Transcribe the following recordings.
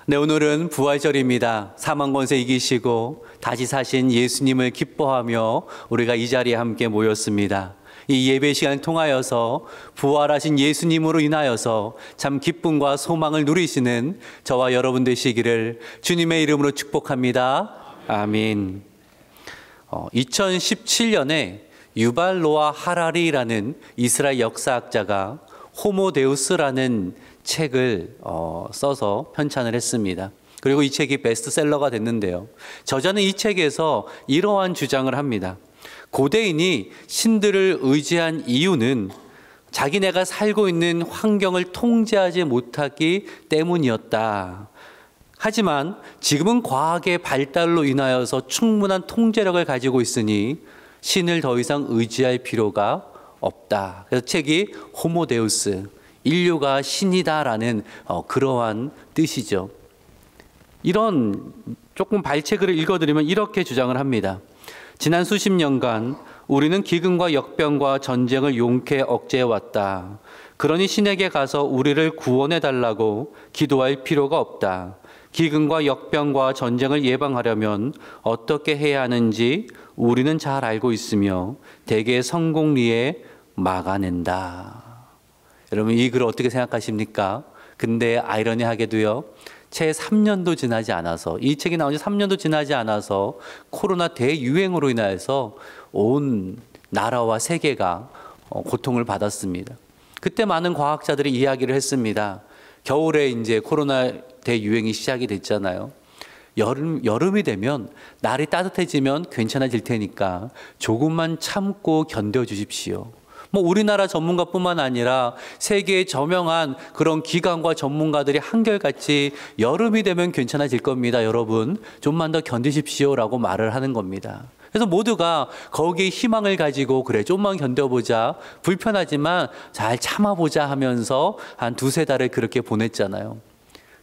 네, 오늘은 부활절입니다. 사망 권세 이기시고 다시 사신 예수님을 기뻐하며 우리가 이 자리에 함께 모였습니다. 이 예배 시간을 통하여서 부활하신 예수님으로 인하여서 참 기쁨과 소망을 누리시는 저와 여러분 되시기를 주님의 이름으로 축복합니다. 아멘. 2017년에 유발 노아 하라리라는 이스라엘 역사학자가 호모 데우스라는 책을 써서 편찬을 했습니다. 그리고 이 책이 베스트셀러가 됐는데요. 저자는 이 책에서 이러한 주장을 합니다. 고대인이 신들을 의지한 이유는 자기네가 살고 있는 환경을 통제하지 못하기 때문이었다. 하지만 지금은 과학의 발달로 인하여서 충분한 통제력을 가지고 있으니 신을 더 이상 의지할 필요가 없다. 그래서 책이 호모데우스, 인류가 신이다라는 그러한 뜻이죠. 이런 조금 발췌글을 읽어드리면 이렇게 주장을 합니다. 지난 수십 년간 우리는 기근과 역병과 전쟁을 용케 억제해왔다. 그러니 신에게 가서 우리를 구원해달라고 기도할 필요가 없다. 기근과 역병과 전쟁을 예방하려면 어떻게 해야 하는지 우리는 잘 알고 있으며 대개의 성공리에 막아낸다. 여러분 이 글을 어떻게 생각하십니까? 근데 아이러니하게도요. 채 3년도 지나지 않아서 이 책이 나온 지 3년도 지나지 않아서 코로나 대유행으로 인해서 온 나라와 세계가 고통을 받았습니다. 그때 많은 과학자들이 이야기를 했습니다. 겨울에 이제 코로나 대유행이 시작이 됐잖아요. 여름이 되면 날이 따뜻해지면 괜찮아질 테니까 조금만 참고 견뎌주십시오. 우리나라 전문가뿐만 아니라 세계의 저명한 그런 기관과 전문가들이 한결같이 여름이 되면 괜찮아질 겁니다. 여러분 좀만 더 견디십시오라고 말을 하는 겁니다. 그래서 모두가 거기에 희망을 가지고 그래 좀만 견뎌보자, 불편하지만 잘 참아보자 하면서 한 두세 달을 그렇게 보냈잖아요.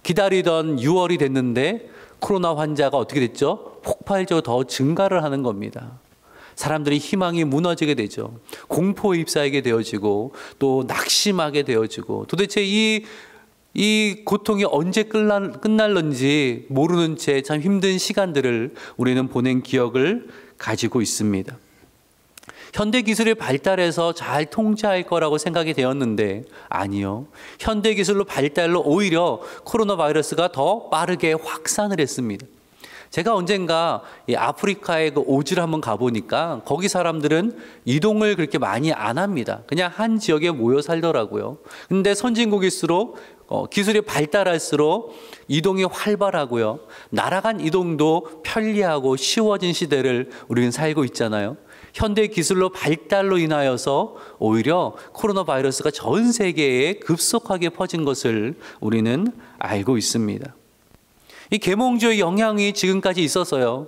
기다리던 6월이 됐는데 코로나 환자가 어떻게 됐죠? 폭발적으로 더 증가를 하는 겁니다. 사람들이 희망이 무너지게 되죠. 공포에 휩싸이게 되어지고 또 낙심하게 되어지고 도대체 이 고통이 언제 끝날는지 모르는 채 참 힘든 시간들을 우리는 보낸 기억을 가지고 있습니다. 현대 기술이 발달해서 잘 통제할 거라고 생각이 되었는데 아니요. 현대 기술로 발달로 오히려 코로나 바이러스가 더 빠르게 확산을 했습니다. 제가 언젠가 아프리카의 그 오즈를 한번 가보니까 거기 사람들은 이동을 그렇게 많이 안 합니다. 그냥 한 지역에 모여 살더라고요. 근데 선진국일수록 기술이 발달할수록 이동이 활발하고요. 날아간 이동도 편리하고 쉬워진 시대를 우리는 살고 있잖아요. 현대 기술로 발달로 인하여서 오히려 코로나 바이러스가 전 세계에 급속하게 퍼진 것을 우리는 알고 있습니다. 이 계몽주의 영향이 지금까지 있어서요.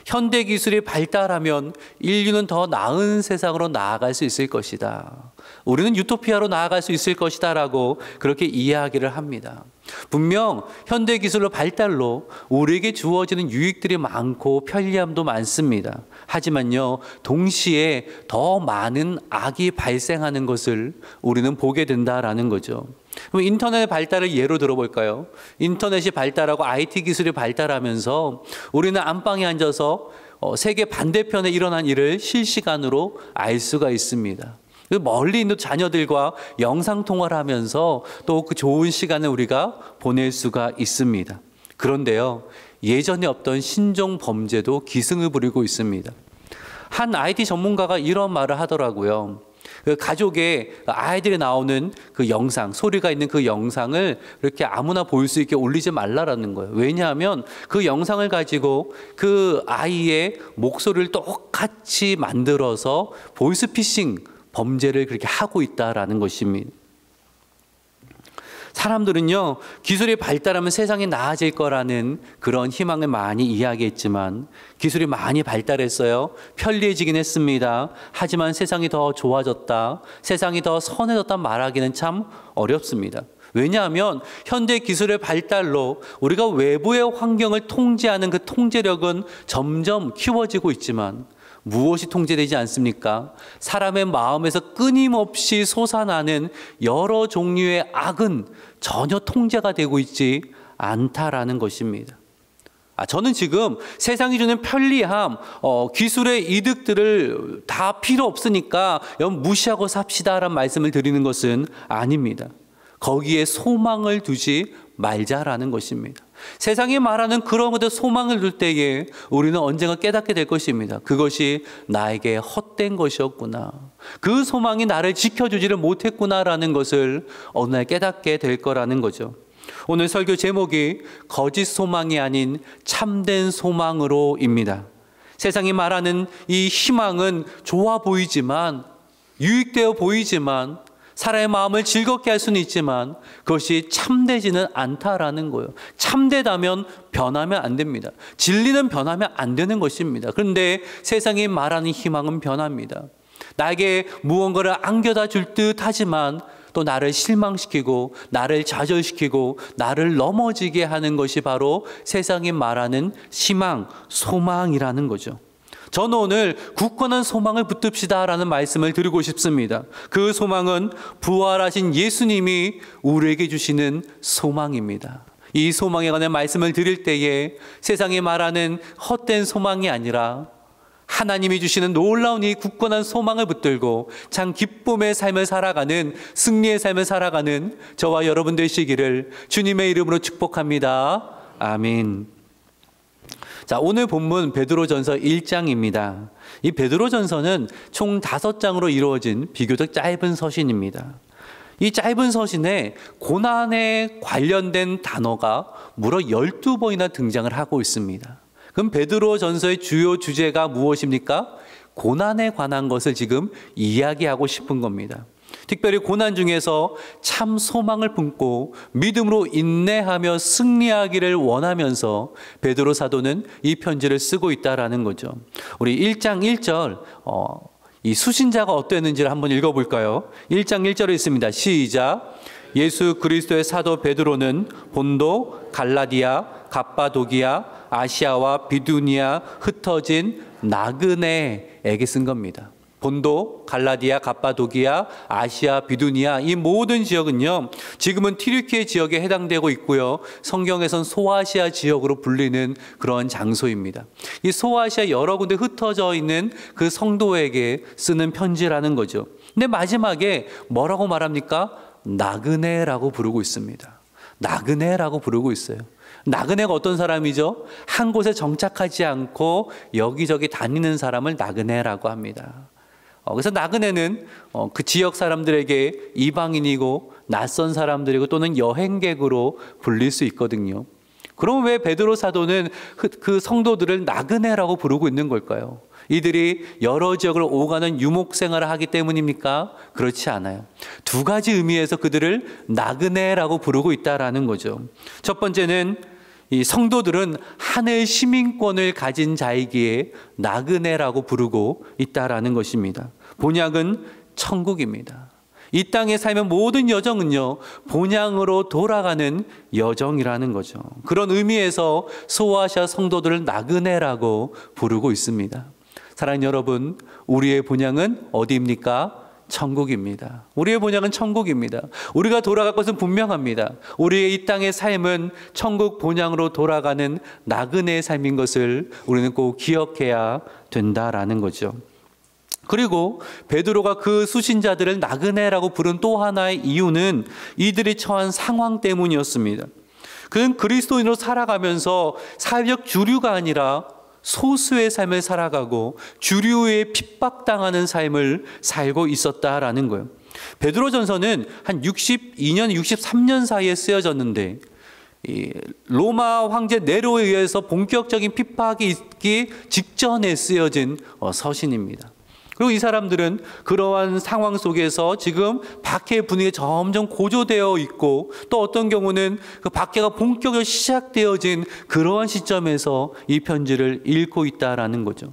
현대 기술이 발달하면 인류는 더 나은 세상으로 나아갈 수 있을 것이다. 우리는 유토피아로 나아갈 수 있을 것이다 라고 그렇게 이야기를 합니다. 분명 현대 기술로 발달로 우리에게 주어지는 유익들이 많고 편리함도 많습니다. 하지만요, 동시에 더 많은 악이 발생하는 것을 우리는 보게 된다라는 거죠. 그럼 인터넷 발달을 예로 들어볼까요? 인터넷이 발달하고 IT 기술이 발달하면서 우리는 안방에 앉아서 세계 반대편에 일어난 일을 실시간으로 알 수가 있습니다. 멀리 있는 자녀들과 영상통화를 하면서 또 그 좋은 시간을 우리가 보낼 수가 있습니다. 그런데요, 예전에 없던 신종 범죄도 기승을 부리고 있습니다. 한 IT 전문가가 이런 말을 하더라고요. 그 가족의 아이들이 나오는 그 영상, 소리가 있는 그 영상을 이렇게 아무나 볼 수 있게 올리지 말라라는 거예요. 왜냐하면 그 영상을 가지고 그 아이의 목소리를 똑같이 만들어서 보이스피싱 범죄를 그렇게 하고 있다라는 것입니다. 사람들은요, 기술이 발달하면 세상이 나아질 거라는 그런 희망을 많이 이야기했지만 기술이 많이 발달했어요. 편리해지긴 했습니다. 하지만 세상이 더 좋아졌다, 세상이 더 선해졌다 말하기는 참 어렵습니다. 왜냐하면 현대 기술의 발달로 우리가 외부의 환경을 통제하는 그 통제력은 점점 키워지고 있지만 무엇이 통제되지 않습니까? 사람의 마음에서 끊임없이 솟아나는 여러 종류의 악은 전혀 통제가 되고 있지 않다라는 것입니다. 저는 지금 세상이 주는 편리함, 기술의 이득들을 다 필요 없으니까 무시하고 삽시다라는 말씀을 드리는 것은 아닙니다. 거기에 소망을 두지 말자라는 것입니다. 세상이 말하는 그런 것에 소망을 둘 때에 우리는 언젠가 깨닫게 될 것입니다. 그것이 나에게 헛된 것이었구나. 그 소망이 나를 지켜주지를 못했구나라는 것을 어느 날 깨닫게 될 거라는 거죠. 오늘 설교 제목이 거짓 소망이 아닌 참된 소망으로입니다. 세상이 말하는 이 희망은 좋아 보이지만, 유익되어 보이지만, 사람의 마음을 즐겁게 할 수는 있지만 그것이 참되지는 않다라는 거예요. 참되다면 변하면 안 됩니다. 진리는 변하면 안 되는 것입니다. 그런데 세상이 말하는 희망은 변합니다. 나에게 무언가를 안겨다 줄 듯 하지만 또 나를 실망시키고 나를 좌절시키고 나를 넘어지게 하는 것이 바로 세상이 말하는 희망, 소망이라는 거죠. 저는 오늘 굳건한 소망을 붙듭시다라는 말씀을 드리고 싶습니다. 그 소망은 부활하신 예수님이 우리에게 주시는 소망입니다. 이 소망에 관한 말씀을 드릴 때에 세상이 말하는 헛된 소망이 아니라 하나님이 주시는 놀라운 이 굳건한 소망을 붙들고 참 기쁨의 삶을 살아가는, 승리의 삶을 살아가는 저와 여러분 되시기를 주님의 이름으로 축복합니다. 아멘. 자, 오늘 본문 베드로전서 1장입니다. 이 베드로전서는 총 5장으로 이루어진 비교적 짧은 서신입니다. 이 짧은 서신에 고난에 관련된 단어가 무려 12번이나 등장을 하고 있습니다. 그럼 베드로전서의 주요 주제가 무엇입니까? 고난에 관한 것을 지금 이야기하고 싶은 겁니다. 특별히 고난 중에서 참 소망을 품고 믿음으로 인내하며 승리하기를 원하면서 베드로 사도는 이 편지를 쓰고 있다라는 거죠. 우리 1장 1절 이 수신자가 어땠는지를 한번 읽어볼까요? 1장 1절에 있습니다. 시작. 예수 그리스도의 사도 베드로는 본도, 갈라디아, 갑바도기아, 아시아와 비두니아 흩어진 나그네에게 쓴 겁니다. 본도, 갈라디아, 갑바도기아, 아시아, 비두니아 이 모든 지역은요 지금은 튀르키예 지역에 해당되고 있고요, 성경에선 소아시아 지역으로 불리는 그런 장소입니다. 이 소아시아 여러 군데 흩어져 있는 그 성도에게 쓰는 편지라는 거죠. 근데 마지막에 뭐라고 말합니까? 나그네라고 부르고 있습니다. 나그네라고 부르고 있어요. 나그네가 어떤 사람이죠? 한 곳에 정착하지 않고 여기저기 다니는 사람을 나그네라고 합니다. 그래서 나그네는 그 지역 사람들에게 이방인이고 낯선 사람들이고 또는 여행객으로 불릴 수 있거든요. 그럼 왜 베드로 사도는 그 성도들을 나그네라고 부르고 있는 걸까요? 이들이 여러 지역을 오가는 유목 생활을 하기 때문입니까? 그렇지 않아요. 두 가지 의미에서 그들을 나그네라고 부르고 있다라는 거죠. 첫 번째는 이 성도들은 하늘 시민권을 가진 자이기에 나그네라고 부르고 있다라는 것입니다. 본향은 천국입니다. 이 땅에 살면 모든 여정은요 본향으로 돌아가는 여정이라는 거죠. 그런 의미에서 소아시아 성도들을 나그네라고 부르고 있습니다. 사랑하는 여러분, 우리의 본향은 어디입니까? 천국입니다. 우리의 본향은 천국입니다. 우리가 돌아갈 것은 분명합니다. 우리의 이 땅의 삶은 천국 본향으로 돌아가는 나그네의 삶인 것을 우리는 꼭 기억해야 된다라는 거죠. 그리고 베드로가 그 수신자들을 나그네라고 부른 또 하나의 이유는 이들이 처한 상황 때문이었습니다. 그는 그리스도인으로 살아가면서 사회적 주류가 아니라 소수의 삶을 살아가고 주류에 핍박당하는 삶을 살고 있었다라는 거예요. 베드로전서는 한 62년, 63년 사이에 쓰여졌는데 이 로마 황제 네로에 의해서 본격적인 핍박이 있기 직전에 쓰여진 서신입니다. 그리고 이 사람들은 그러한 상황 속에서 지금 박해의 분위기가 점점 고조되어 있고 또 어떤 경우는 그 박해가 본격적으로 시작되어진 그러한 시점에서 이 편지를 읽고 있다라는 거죠.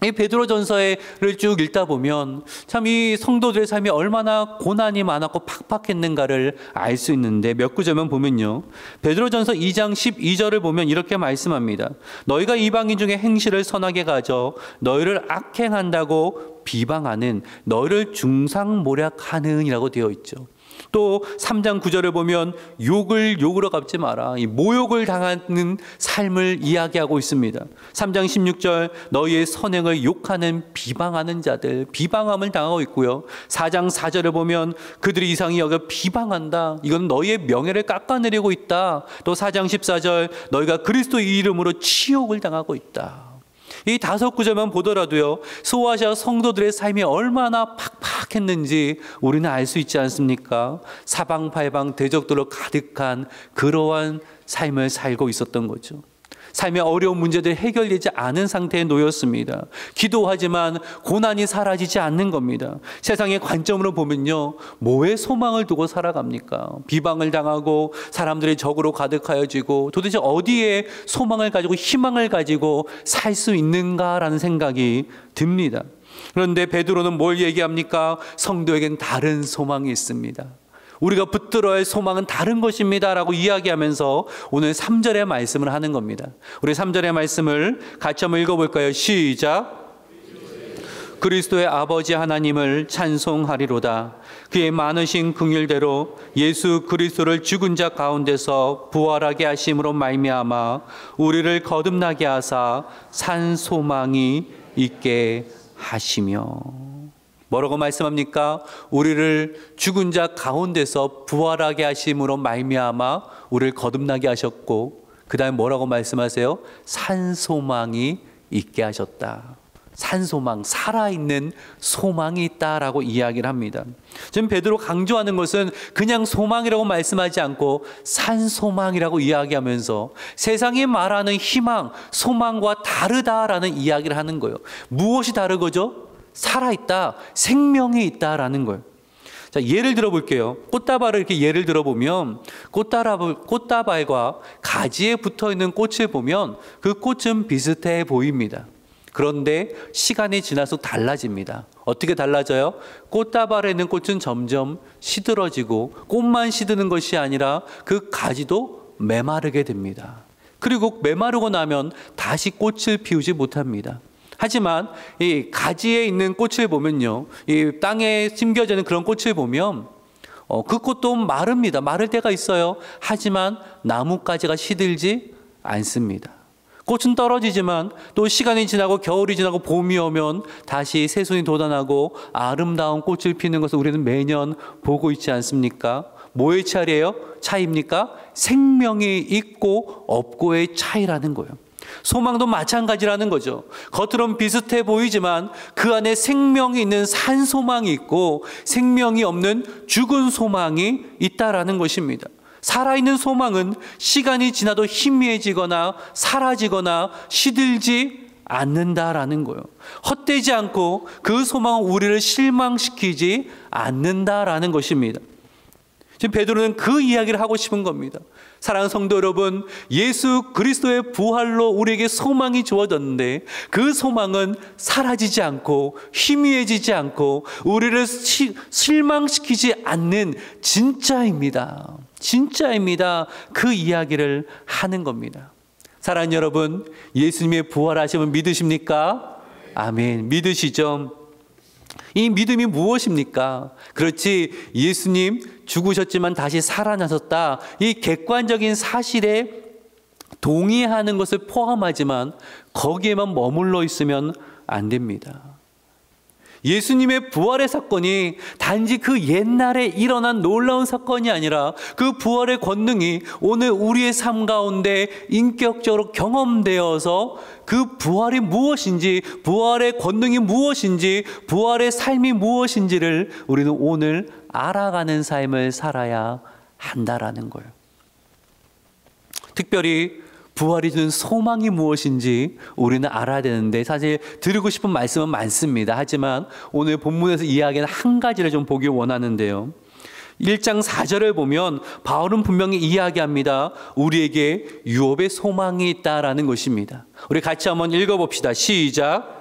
이 베드로전서를 쭉 읽다 보면 참 이 성도들의 삶이 얼마나 고난이 많았고 팍팍했는가를 알 수 있는데 몇 구절만 보면요. 베드로전서 2장 12절을 보면 이렇게 말씀합니다. 너희가 이방인 중에 행실을 선하게 가져 너희를 악행한다고 비방하는 너희를 중상모략하는이라고 되어 있죠. 또 3장 9절을 보면 욕을 욕으로 갚지 마라. 이 모욕을 당하는 삶을 이야기하고 있습니다. 3장 16절 너희의 선행을 욕하는 비방하는 자들, 비방함을 당하고 있고요. 4장 4절을 보면 그들이 이상히 여겨 비방한다. 이건 너희의 명예를 깎아내리고 있다. 또 4장 14절 너희가 그리스도의 이름으로 치욕을 당하고 있다. 이 5구절만 보더라도요, 소아시아 성도들의 삶이 얼마나 팍팍했는지 우리는 알 수 있지 않습니까? 사방팔방 대적들로 가득한 그러한 삶을 살고 있었던 거죠. 삶의 어려운 문제들이 해결되지 않은 상태에 놓였습니다. 기도하지만 고난이 사라지지 않는 겁니다. 세상의 관점으로 보면요, 뭐에 소망을 두고 살아갑니까? 비방을 당하고 사람들이 적으로 가득하여지고 도대체 어디에 소망을 가지고 희망을 가지고 살 수 있는가라는 생각이 듭니다. 그런데 베드로는 뭘 얘기합니까? 성도에겐 다른 소망이 있습니다. 우리가 붙들어야 할 소망은 다른 것입니다 라고 이야기하면서 오늘 3절의 말씀을 하는 겁니다. 우리 3절의 말씀을 같이 한번 읽어볼까요? 시작. 그리스도의 아버지 하나님을 찬송하리로다. 그의 많으신 긍휼대로 예수 그리스도를 죽은 자 가운데서 부활하게 하심으로 말미암아 우리를 거듭나게 하사 산 소망이 있게 하시며. 뭐라고 말씀합니까? 우리를 죽은 자 가운데서 부활하게 하심으로 말미암아 우리를 거듭나게 하셨고, 그 다음에 뭐라고 말씀하세요? 산 소망이 있게 하셨다. 산 소망, 살아있는 소망이 있다라고 이야기를 합니다. 지금 베드로 강조하는 것은 그냥 소망이라고 말씀하지 않고 산 소망이라고 이야기하면서 세상이 말하는 희망, 소망과 다르다라는 이야기를 하는 거예요. 무엇이 다르고죠? 살아있다, 생명이 있다라는 거예요. 자, 예를 들어 볼게요. 꽃다발을 이렇게 예를 들어 보면 꽃다발과 가지에 붙어 있는 꽃을 보면 그 꽃은 비슷해 보입니다. 그런데 시간이 지날수록 달라집니다. 어떻게 달라져요? 꽃다발에 있는 꽃은 점점 시들어지고 꽃만 시드는 것이 아니라 그 가지도 메마르게 됩니다. 그리고 메마르고 나면 다시 꽃을 피우지 못합니다. 하지만 이 가지에 있는 꽃을 보면요, 이 땅에 심겨져 있는 그런 꽃을 보면 그 꽃도 마릅니다. 마를 때가 있어요. 하지만 나뭇가지가 시들지 않습니다. 꽃은 떨어지지만 또 시간이 지나고 겨울이 지나고 봄이 오면 다시 새순이 돋아나고 아름다운 꽃을 피는 것을 우리는 매년 보고 있지 않습니까? 뭐의 차이입니까? 생명이 있고 없고의 차이라는 거예요. 소망도 마찬가지라는 거죠. 겉으로는 비슷해 보이지만 그 안에 생명이 있는 산 소망이 있고 생명이 없는 죽은 소망이 있다라는 것입니다. 살아있는 소망은 시간이 지나도 희미해지거나 사라지거나 시들지 않는다라는 거예요. 헛되지 않고 그 소망은 우리를 실망시키지 않는다라는 것입니다. 지금 베드로는 그 이야기를 하고 싶은 겁니다. 사랑하는 성도 여러분, 예수 그리스도의 부활로 우리에게 소망이 주어졌는데 그 소망은 사라지지 않고 희미해지지 않고 우리를 실망시키지 않는 진짜입니다. 진짜입니다. 그 이야기를 하는 겁니다. 사랑하는 여러분, 예수님의 부활하심을 믿으십니까? 아멘. 믿으시죠? 이 믿음이 무엇입니까? 그렇지, 예수님 죽으셨지만 다시 살아나셨다. 이 객관적인 사실에 동의하는 것을 포함하지만 거기에만 머물러 있으면 안 됩니다. 예수님의 부활의 사건이 단지 그 옛날에 일어난 놀라운 사건이 아니라 그 부활의 권능이 오늘 우리의 삶 가운데 인격적으로 경험되어서 그 부활이 무엇인지, 부활의 권능이 무엇인지, 부활의 삶이 무엇인지를 우리는 오늘 알아가는 삶을 한다라는 거예요. 특별히 부활이 주는 소망이 무엇인지 우리는 알아야 되는데 사실 드리고 싶은 말씀은 많습니다. 하지만 오늘 본문에서 이야기하는 한 가지를 좀 보기 원하는데요. 1장 4절을 보면 바울은 분명히 이야기합니다. 우리에게 유업의 소망이 있다라는 것입니다. 우리 같이 한번 읽어봅시다. 시작.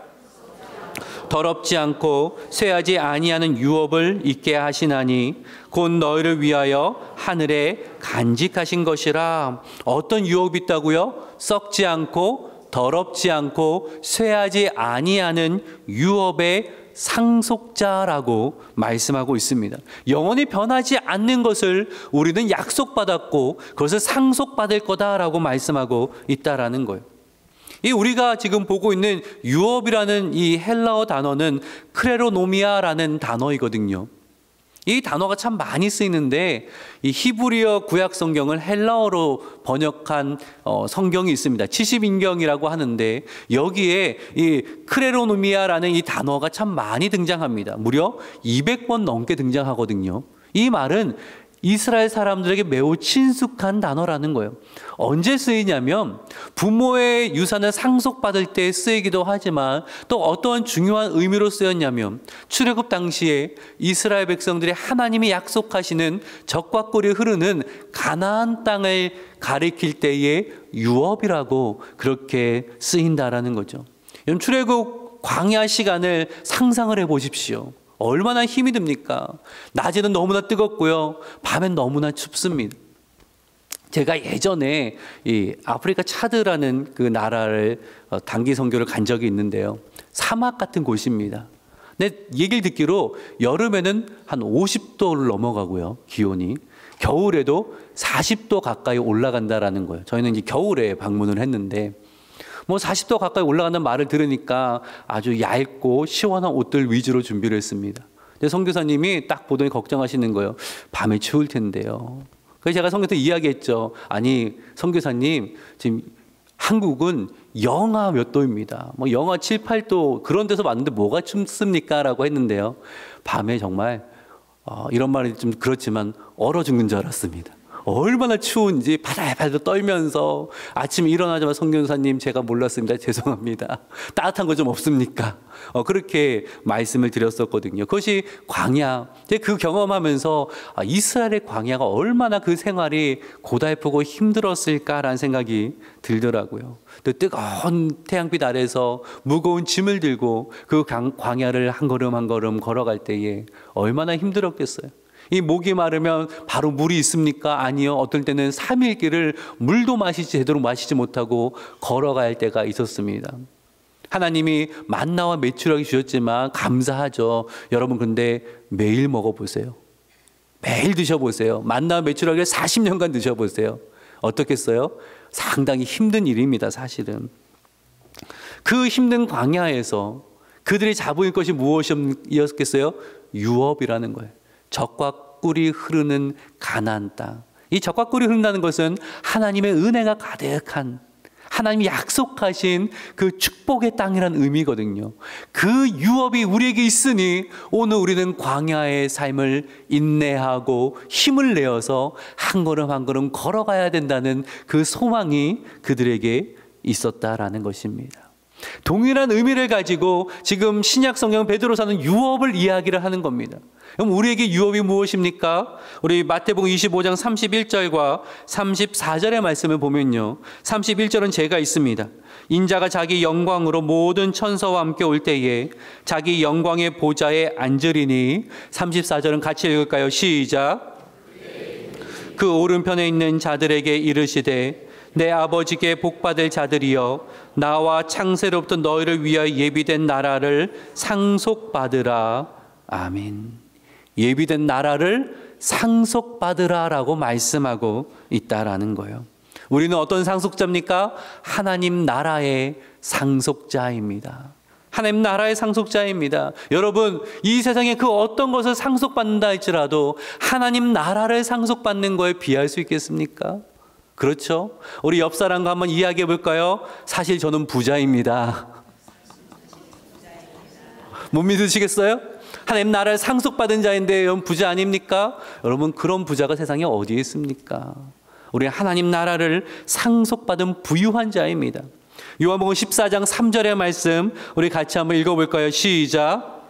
더럽지 않고 쇠하지 아니하는 유업을 있게 하시나니 곧 너희를 위하여 하늘에 간직하신 것이라. 어떤 유업이 있다고요? 썩지 않고 더럽지 않고 쇠하지 아니하는 유업의 상속자라고 말씀하고 있습니다. 영원히 변하지 않는 것을 우리는 약속받았고 그것을 상속받을 거다라고 말씀하고 있다라는 거예요. 이 우리가 지금 보고 있는 유업이라는 이 헬라어 단어는 크레로노미아라는 단어이거든요. 이 단어가 참 많이 쓰이는데 이 히브리어 구약 성경을 헬라어로 번역한 성경이 있습니다. 70인경이라고 하는데 여기에 이 크레로노미아라는 이 단어가 참 많이 등장합니다. 무려 200번 넘게 등장하거든요. 이 말은 이스라엘 사람들에게 매우 친숙한 단어라는 거예요. 언제 쓰이냐면 부모의 유산을 상속받을 때 쓰이기도 하지만 또 어떠한 중요한 의미로 쓰였냐면 출애굽 당시에 이스라엘 백성들이 하나님이 약속하시는 적과 꿀이 흐르는 가나안 땅을 가리킬 때의 유업이라고 그렇게 쓰인다라는 거죠. 여러분, 출애굽 광야 시간을 상상을 해보십시오. 얼마나 힘이 듭니까? 낮에는 너무나 뜨겁고요. 밤엔 너무나 춥습니다. 제가 예전에 이 아프리카 차드라는 그 나라를 단기 선교를 간 적이 있는데요. 사막 같은 곳입니다. 근데 얘기를 듣기로 여름에는 한 50도를 넘어가고요. 기온이. 겨울에도 40도 가까이 올라간다라는 거예요. 저희는 이제 겨울에 방문을 했는데 뭐 40도 가까이 올라가는 말을 들으니까 아주 얇고 시원한 옷들 위주로 준비를 했습니다. 근데 선교사님이 딱 보더니 걱정하시는 거예요. 밤에 추울 텐데요. 그래서 제가 선교사한테 이야기했죠. 아니 선교사님, 지금 한국은 영하 몇 도입니다. 뭐 영하 7, 8도 그런 데서 왔는데 뭐가 춥습니까? 라고 했는데요. 밤에 정말 이런 말이 좀 그렇지만 얼어 죽는 줄 알았습니다. 얼마나 추운지 바들바들 떨면서 아침에 일어나자마자 선교사님 제가 몰랐습니다. 죄송합니다. 따뜻한 거 좀 없습니까? 그렇게 말씀을 드렸었거든요. 그것이 광야. 그 경험하면서 이스라엘의 광야가 얼마나 그 생활이 고달프고 힘들었을까라는 생각이 들더라고요. 또 뜨거운 태양빛 아래서 무거운 짐을 들고 그 광야를 한 걸음 한 걸음 걸어갈 때에 얼마나 힘들었겠어요. 이 목이 마르면 바로 물이 있습니까? 아니요. 어떨 때는 3일 길을 물도 제대로 마시지 못하고 걸어갈 때가 있었습니다. 하나님이 만나와 메추라기 주셨지만 감사하죠. 여러분 근데 매일 먹어보세요. 매일 드셔보세요. 만나와 메추라기를 40년간 드셔보세요. 어떻겠어요? 상당히 힘든 일입니다. 사실은. 그 힘든 광야에서 그들이 잡을 것이 무엇이었겠어요? 유업이라는 거예요. 적과 꿀이 흐르는 가나안 땅. 이 적과 꿀이 흐른다는 것은 하나님의 은혜가 가득한, 하나님이 약속하신 그 축복의 땅이라는 의미거든요. 그 유업이 우리에게 있으니 오늘 우리는 광야의 삶을 인내하고 힘을 내어서 한 걸음 한 걸음 걸어가야 된다는 그 소망이 그들에게 있었다라는 것입니다. 동일한 의미를 가지고 지금 신약 성경 베드로서는 유업을 이야기를 하는 겁니다. 그럼 우리에게 유업이 무엇입니까? 우리 마태복음 25장 31절과 34절의 말씀을 보면요. 31절은 제가 있습니다. 인자가 자기 영광으로 모든 천사와 함께 올 때에 자기 영광의 보좌에 앉으리니. 34절은 같이 읽을까요? 시작. 그 오른편에 있는 자들에게 이르시되 내 아버지께 복받을 자들이여 나와 창세로부터 너희를 위하여 예비된 나라를 상속받으라. 아멘. 예비된 나라를 상속받으라라고 말씀하고 있다라는 거예요. 우리는 어떤 상속자입니까? 하나님 나라의 상속자입니다. 하나님 나라의 상속자입니다. 여러분, 이 세상에 그 어떤 것을 상속받는다 할지라도 하나님 나라를 상속받는 거에 비할 수 있겠습니까? 그렇죠? 우리 옆 사람과 한번 이야기해 볼까요? 사실 저는 부자입니다. 못 믿으시겠어요? 하나님 나라를 상속받은 자인데 여러분 부자 아닙니까? 여러분 그런 부자가 세상에 어디에 있습니까? 우리 하나님 나라를 상속받은 부유한 자입니다. 요한복음 14장 3절의 말씀 우리 같이 한번 읽어볼까요? 시작.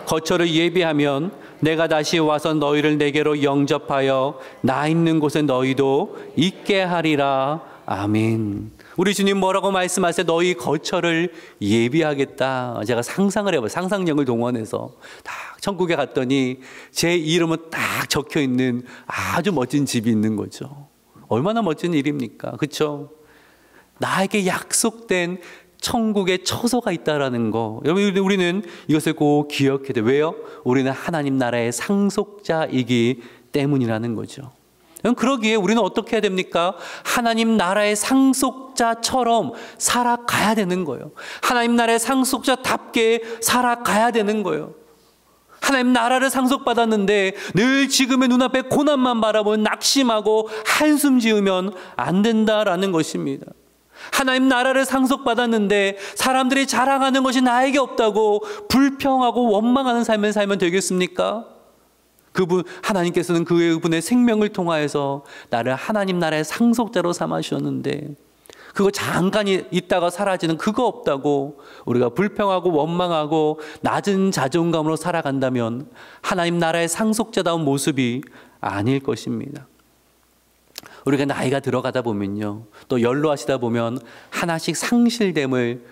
거처를 예비하면 내가 다시 와서 너희를 내게로 영접하여 나 있는 곳에 너희도 있게 하리라. 아멘. 우리 주님 뭐라고 말씀하세요? 너희 거처를 예비하겠다. 제가 상상을 해봐요. 상상력을 동원해서 딱 천국에 갔더니 제 이름은 딱 적혀 있는 아주 멋진 집이 있는 거죠. 얼마나 멋진 일입니까? 그렇죠? 나에게 약속된 천국에 처소가 있다라는 거. 여러분, 우리는 이것을 꼭 기억해야 돼요. 왜요? 우리는 하나님 나라의 상속자이기 때문이라는 거죠. 그러기에 우리는 어떻게 해야 됩니까? 하나님 나라의 상속자처럼 살아가야 되는 거예요. 하나님 나라의 상속자답게 살아가야 되는 거예요. 하나님 나라를 상속받았는데 늘 지금의 눈앞에 고난만 바라보면 낙심하고 한숨 지으면 안 된다라는 것입니다. 하나님 나라를 상속받았는데 사람들이 자랑하는 것이 나에게 없다고 불평하고 원망하는 삶을 살면 되겠습니까? 하나님께서는 그분의 생명을 통하여서 나를 하나님 나라의 상속자로 삼아 주셨는데 그거 잠깐 있다가 사라지는 그거 없다고 우리가 불평하고 원망하고 낮은 자존감으로 살아간다면 하나님 나라의 상속자다운 모습이 아닐 것입니다. 우리가 나이가 들어가다 보면요, 또 연로하시다 보면 하나씩 상실됨을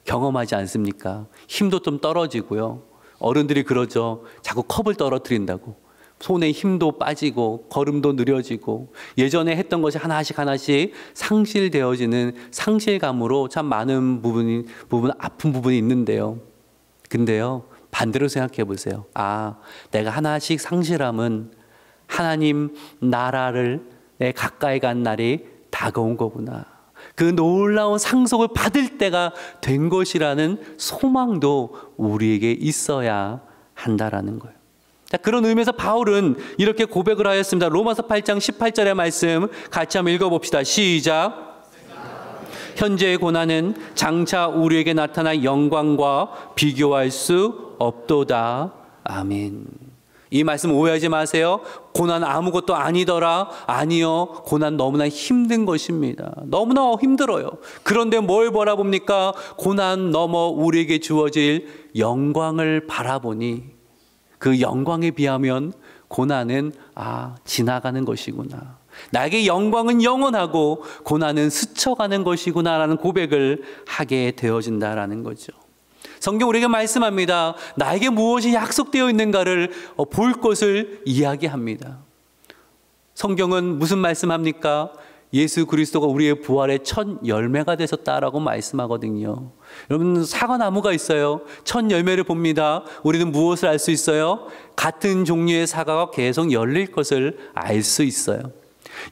경험하지 않습니까? 힘도 좀 떨어지고요. 어른들이 그러죠. 자꾸 컵을 떨어뜨린다고. 손에 힘도 빠지고 걸음도 느려지고 예전에 했던 것이 하나씩 상실되어지는 상실감으로 참 많은 아픈 부분이 있는데요. 근데요, 반대로 생각해 보세요. 내가 하나씩 상실함은 하나님 나라를 내 가까이 간 날이 다가온 거구나. 그 놀라운 상속을 받을 때가 된 것이라는 소망도 우리에게 있어야 한다라는 거예요. 자, 그런 의미에서 바울은 이렇게 고백을 하였습니다. 로마서 8장 18절의 말씀 같이 한번 읽어봅시다. 시작. 현재의 고난은 장차 우리에게 나타날 영광과 비교할 수 없도다. 아멘. 이 말씀 오해하지 마세요. 고난 아무것도 아니더라. 아니요. 고난 너무나 힘든 것입니다. 너무나 힘들어요. 그런데 뭘 바라봅니까? 고난 넘어 우리에게 주어질 영광을 바라보니 그 영광에 비하면 고난은 지나가는 것이구나. 나에게 영광은 영원하고 고난은 스쳐가는 것이구나라는 고백을 하게 되어진다라는 거죠. 성경 우리에게 말씀합니다. 나에게 무엇이 약속되어 있는가를 볼 것을 이야기합니다. 성경은 무슨 말씀합니까? 예수 그리스도가 우리의 부활의 첫 열매가 되셨다라고 말씀하거든요. 여러분, 사과나무가 있어요. 첫 열매를 봅니다. 우리는 무엇을 알 수 있어요? 같은 종류의 사과가 계속 열릴 것을 알 수 있어요.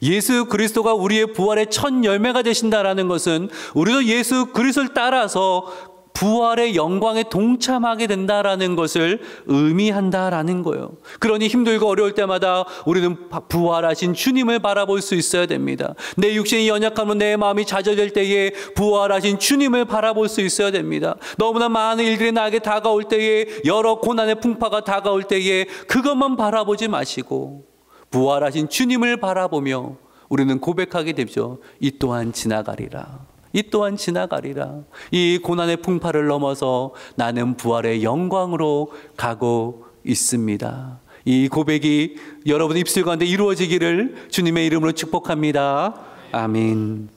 예수 그리스도가 우리의 부활의 첫 열매가 되신다라는 것은 우리도 예수 그리스도를 따라서 부활의 영광에 동참하게 된다라는 것을 의미한다라는 거예요. 그러니 힘들고 어려울 때마다 우리는 부활하신 주님을 바라볼 수 있어야 됩니다. 내 육신이 연약하면 내 마음이 좌절될 때에 부활하신 주님을 바라볼 수 있어야 됩니다. 너무나 많은 일들이 나에게 다가올 때에, 여러 고난의 풍파가 다가올 때에 그것만 바라보지 마시고 부활하신 주님을 바라보며 우리는 고백하게 되죠. 이 또한 지나가리라. 이 또한 지나가리라. 이 고난의 풍파를 넘어서 나는 부활의 영광으로 가고 있습니다. 이 고백이 여러분 입술 가운데 이루어지기를 주님의 이름으로 축복합니다. 아멘.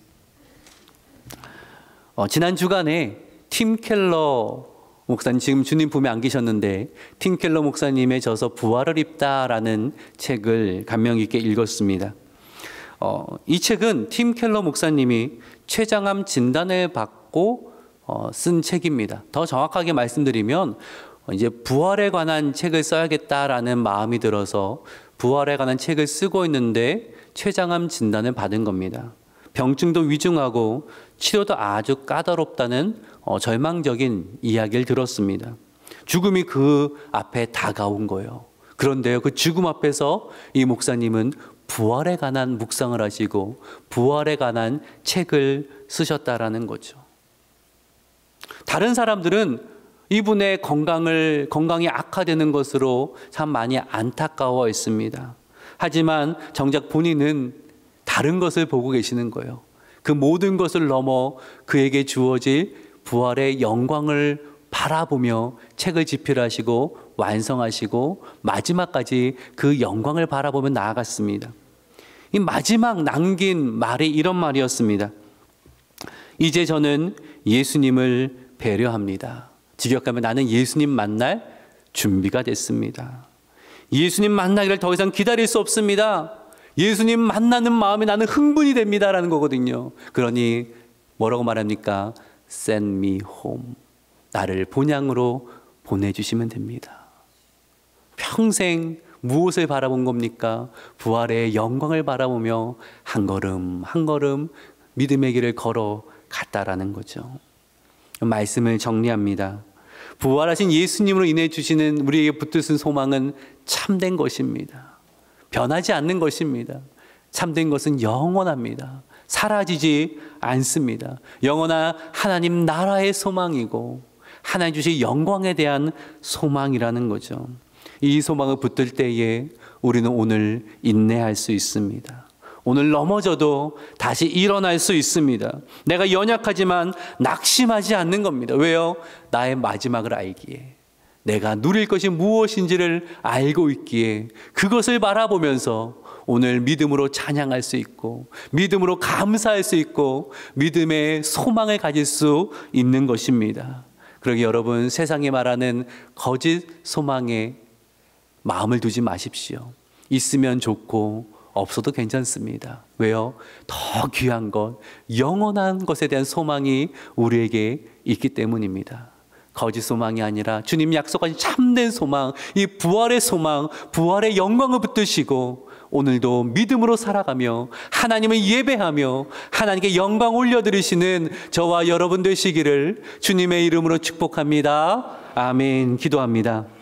지난 주간에 팀 켈러 목사님, 지금 주님 품에 안 계셨는데 팀 켈러 목사님의 저서 부활을 입다라는 책을 감명 깊게 읽었습니다. 이 책은 팀 켈러 목사님이 췌장암 진단을 받고 쓴 책입니다. 더 정확하게 말씀드리면 이제 부활에 관한 책을 써야겠다라는 마음이 들어서 부활에 관한 책을 쓰고 있는데 췌장암 진단을 받은 겁니다. 병증도 위중하고 치료도 아주 까다롭다는 절망적인 이야기를 들었습니다. 죽음이 그 앞에 다가온 거예요. 그런데요, 그 죽음 앞에서 이 목사님은 부활에 관한 묵상을 하시고 부활에 관한 책을 쓰셨다라는 거죠. 다른 사람들은 이분의 건강이 악화되는 것으로 참 많이 안타까워했습니다. 하지만 정작 본인은 다른 것을 보고 계시는 거예요. 그 모든 것을 넘어 그에게 주어질 부활의 영광을 바라보며 책을 집필하시고 완성하시고 마지막까지 그 영광을 바라보며 나아갔습니다. 이 마지막 남긴 말이 이런 말이었습니다. 이제 저는 예수님을 배려합니다. 직역하면 나는 예수님 만날 준비가 됐습니다. 예수님 만나기를 더 이상 기다릴 수 없습니다. 예수님 만나는 마음에 나는 흥분이 됩니다라는 거거든요. 그러니 뭐라고 말합니까? Send me home. 나를 본향으로 보내주시면 됩니다. 평생 무엇을 바라본 겁니까? 부활의 영광을 바라보며 한 걸음 한 걸음 믿음의 길을 걸어갔다라는 거죠. 말씀을 정리합니다. 부활하신 예수님으로 인해 주시는 우리에게 붙드신 소망은 참된 것입니다. 변하지 않는 것입니다. 참된 것은 영원합니다. 사라지지 않습니다. 영원한 하나님 나라의 소망이고 하나님 주신 영광에 대한 소망이라는 거죠. 이 소망을 붙들 때에 우리는 오늘 인내할 수 있습니다. 오늘 넘어져도 다시 일어날 수 있습니다. 내가 연약하지만 낙심하지 않는 겁니다. 왜요? 나의 마지막을 알기에, 내가 누릴 것이 무엇인지를 알고 있기에 그것을 바라보면서 오늘 믿음으로 찬양할 수 있고 믿음으로 감사할 수 있고 믿음의 소망을 가질 수 있는 것입니다. 그러기 여러분, 세상이 말하는 거짓 소망에 마음을 두지 마십시오. 있으면 좋고 없어도 괜찮습니다. 왜요? 더 귀한 것, 영원한 것에 대한 소망이 우리에게 있기 때문입니다. 거짓 소망이 아니라 주님 약속하신 참된 소망, 이 부활의 소망, 부활의 영광을 붙드시고 오늘도 믿음으로 살아가며 하나님을 예배하며 하나님께 영광 올려드리시는 저와 여러분 되시기를 주님의 이름으로 축복합니다. 아멘. 기도합니다.